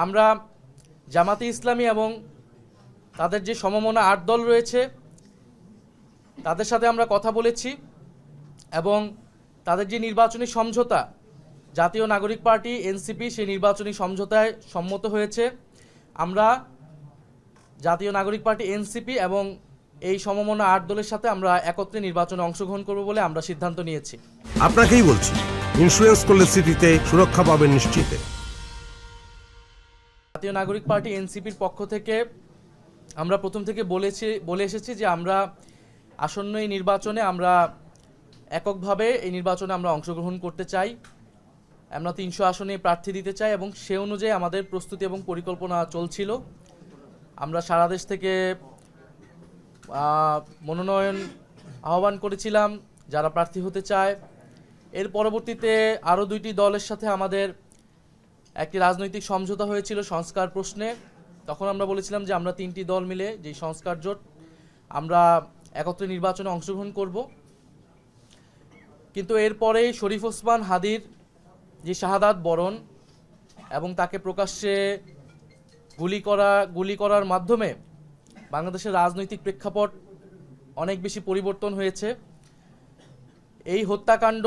আমরা জামাতে ইসলামী এবং তাদের যে সমমনা ৮ দল রয়েছে তাদের সাথে আমরা কথা বলেছি এবং তাদের যে নির্বাচনী সমঝোতা জাতীয় নাগরিক পার্টি এনসিপি সেই নির্বাচনী সমঝোতায় সম্মত হয়েছে। আমরা জাতীয় নাগরিক পার্টি এনসিপি এবং এই সমমনা ৮ দলের সাথে আমরা একত্রে নির্বাচনে অংশগ্রহণ করব বলে আমরা সিদ্ধান্ত নিয়েছি। আপনাকেই বলছি, ইন্স্যুরেন্স করলে সিটিতে সুরক্ষা পাবেন নিশ্চিত। জাতীয় নাগরিক পার্টি এনসিপির পক্ষ থেকে আমরা প্রথম থেকে বলে এসেছি যে আমরা আসন্ন এই নির্বাচনে আমরা এককভাবে এই নির্বাচনে আমরা অংশগ্রহণ করতে চাই। আমরা ৩০০ আসনে প্রার্থী দিতে চাই এবং সে অনুযায়ী আমাদের প্রস্তুতি এবং পরিকল্পনা চলছিল। আমরা সারা দেশ থেকে মনোনয়ন আহ্বান করেছিলাম যারা প্রার্থী হতে চায়। এর পরবর্তীতে আরও ২টি দলের সাথে আমাদের একটি রাজনৈতিক সমঝোতা হয়েছিল সংস্কার প্রশ্নে। তখন আমরা বলেছিলাম যে আমরা ৩টি দল মিলে যে সংস্কার জোট আমরা একত্রে নির্বাচনে অংশগ্রহণ করব। কিন্তু এরপরেই শরীফ ওসমান হাদির যে শাহাদাত বরণ এবং তাকে প্রকাশ্যে গুলি করার মাধ্যমে বাংলাদেশের রাজনৈতিক প্রেক্ষাপট অনেক বেশি পরিবর্তন হয়েছে। এই হত্যাকাণ্ড,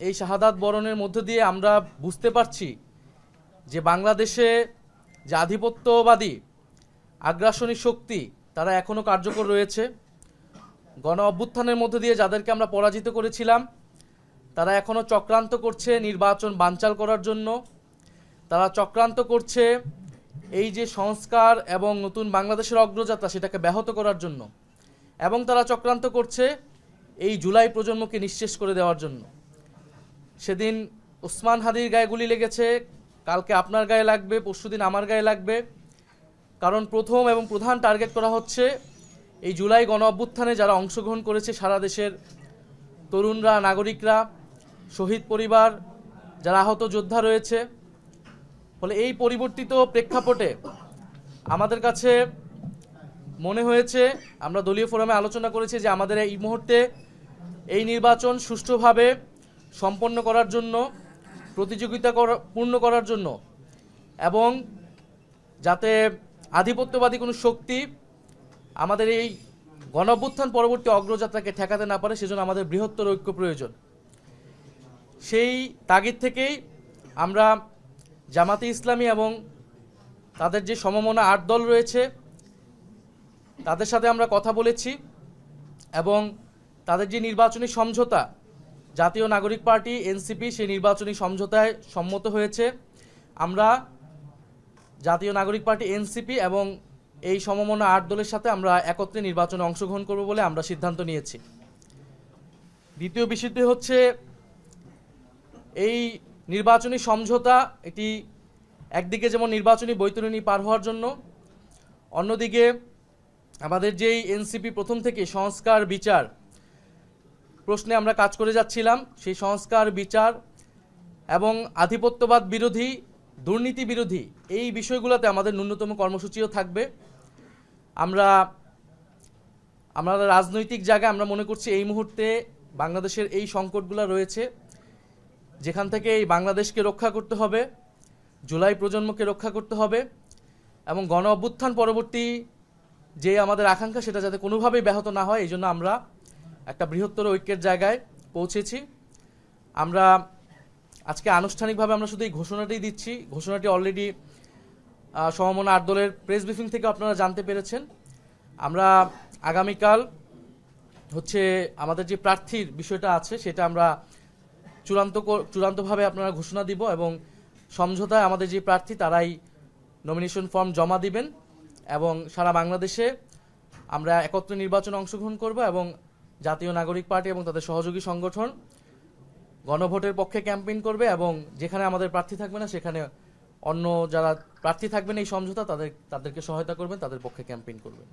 এই শাহাদাত বরণের মধ্য দিয়ে আমরা বুঝতে পারছি যে বাংলাদেশে যে আধিপত্যবাদী আগ্রাসনী শক্তি তারা এখনও কার্যকর রয়েছে। গণ অভ্যুত্থানের মধ্য দিয়ে যাদেরকে আমরা পরাজিত করেছিলাম তারা এখনও চক্রান্ত করছে নির্বাচন বানচাল করার জন্য। তারা চক্রান্ত করছে এই যে সংস্কার এবং নতুন বাংলাদেশের অগ্রযাত্রা সেটাকে ব্যাহত করার জন্য, এবং তারা চক্রান্ত করছে এই জুলাই প্রজন্মকে নিঃশেষ করে দেওয়ার জন্য। সেদিন ওসমান হাদির গায়ে গুলি লেগেছে, কালকে আপনার গায়ে লাগবে, পরশুদিন আমার গায়ে লাগবে। কারণ প্রথম এবং প্রধান টার্গেট করা হচ্ছে এই জুলাই গণ অভ্যুত্থানে যারা অংশগ্রহণ করেছে সারা দেশের তরুণরা, নাগরিকরা, শহীদ পরিবার, যারা আহত যোদ্ধা রয়েছে। ফলে এই পরিবর্তিত প্রেক্ষাপটে আমাদের কাছে মনে হয়েছে, আমরা দলীয় ফোরামে আলোচনা করেছি যে আমাদের এই মুহূর্তে এই নির্বাচন সুষ্ঠুভাবে সম্পন্ন করার জন্য, প্রতিযোগিতা পূর্ণ করার জন্য এবং যাতে আধিপত্যবাদী কোনো শক্তি আমাদের এই গণঅভ্যুত্থান পরবর্তী অগ্রযাত্রাকে ঠেকাতে না পারে, সেজন্য আমাদের বৃহত্তর ঐক্য প্রয়োজন। সেই তাগিদ থেকেই আমরা জামাতে ইসলামী এবং তাদের যে সমমনা ৮ দল রয়েছে তাদের সাথে আমরা কথা বলেছি এবং তাদের যে নির্বাচনী সমঝোতা জাতীয় নাগরিক পার্টি এনসিপি সেই নির্বাচনী সমঝোতায় সম্মত হয়েছে। আমরা জাতীয় নাগরিক পার্টি এনসিপি এবং এই সমমনা ৮ দলের সাথে আমরা একত্রে নির্বাচনে অংশগ্রহণ করব বলে আমরা সিদ্ধান্ত নিয়েছি। দ্বিতীয় বিষয়টি হচ্ছে এই নির্বাচনী সমঝোতা এটি একদিকে যেমন নির্বাচনী বৈতরণী পার হওয়ার জন্য, অন্যদিকে আমাদের যেই এনসিপি প্রথম থেকে সংস্কার বিচার প্রশ্নে আমরা কাজ করে যাচ্ছিলাম, সেই সংস্কার বিচার এবং আধিপত্যবাদ বিরোধী, দুর্নীতি বিরোধী এই বিষয়গুলোতে আমাদের ন্যূনতম কর্মসূচিও থাকবে। আমরা রাজনৈতিক জায়গায় আমরা মনে করছি এই মুহূর্তে বাংলাদেশের এই সংকটগুলো রয়েছে, যেখান থেকে এই বাংলাদেশকে রক্ষা করতে হবে, জুলাই প্রজন্মকে রক্ষা করতে হবে এবং গণ অভ্যুত্থান পরবর্তী যে আমাদের আকাঙ্ক্ষা সেটা যাতে কোনোভাবেই ব্যাহত না হয়, এই জন্য আমরা একটা বৃহত্তর ঐক্যের জায়গায় পৌঁছেছি। আমরা আজকে আনুষ্ঠানিকভাবে আমরা শুধু এই ঘোষণাটি দিচ্ছি। ঘোষণাটি অলরেডি সমমনা ৮ দলের প্রেস ব্রিফিং থেকে আপনারা জানতে পেরেছেন। আমরা আগামীকাল হচ্ছে আমাদের যে প্রার্থীর বিষয়টা আছে সেটা আমরা চূড়ান্তভাবে আপনারা ঘোষণা দিব এবং সমঝোতায় আমাদের যে প্রার্থী তারাই নমিনেশন ফর্ম জমা দিবেন এবং সারা বাংলাদেশে আমরা একত্রে নির্বাচনে অংশগ্রহণ করব এবং জাতীয় নাগরিক পার্টি এবং তাদের সহযোগী সংগঠন গণভোটের পক্ষে ক্যাম্পেইন করবে এবং যেখানে আমাদের প্রার্থী থাকবে না সেখানে অন্য যারা প্রার্থী থাকবেন এই সমঝোতা তাদেরকে সহায়তা করবেন, তাদের পক্ষে ক্যাম্পেইন করবেন।